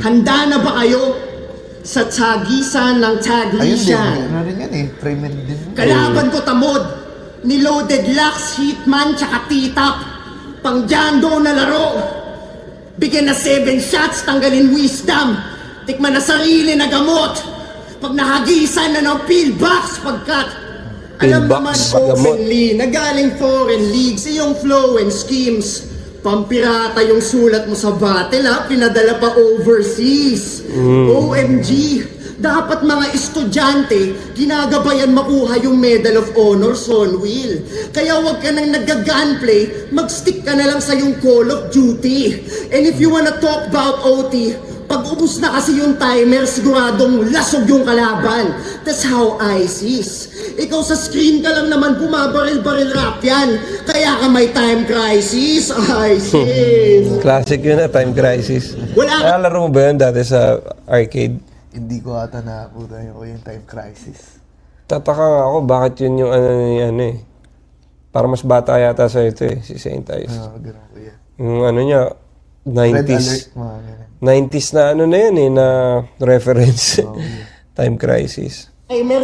Handa na ba kayo sa tagisan ng Taglisyan? Ayun din, ano rin yan eh, premier din. Kalaban ko tamod, ni Loaded Lux, Hitman, tsaka T-Top. Pang Jando na laro. Bigyan na 7 shots, tanggalin wisdom. Tikman na sarili na gamot. Pag nahagisan na ng pillbox pagkat alam naman Pillbox, gamot. openly na galing foreign leagues iyong flow and schemes. Pampirata yung sulat mo sa battle ha, pinadala pa overseas. OMG, dapat mga estudyante, ginagabayan makuha yung Medal of Honor, Sonwil. Kaya wag ka nang nagga-gunplay, mag-stick ka na lang sa yung Call of Duty. And if you wanna talk about OT, pag ubus na kasi yung timer, siguradong lasog yung kalaban. That's how ISIS. Ikaw sa screen ka lang naman bumabaril-baril rap yan. Kaya ka may time crisis, ISIS. Classic yun na, Time Crisis. Wala ka. Nakalaro mo ba yun dati sa arcade? Hindi ko ata na puta yung time crisis. Tataka nga ako, bakit yun yung ano eh. Para mas bata yata sa ito eh, si Saint Ice. Ganun ko yan. Yung ano niya, Red 90s. alert, mga ganun. 90s na ano na yun eh, na reference. Oh, yeah. Time Crisis. Timer,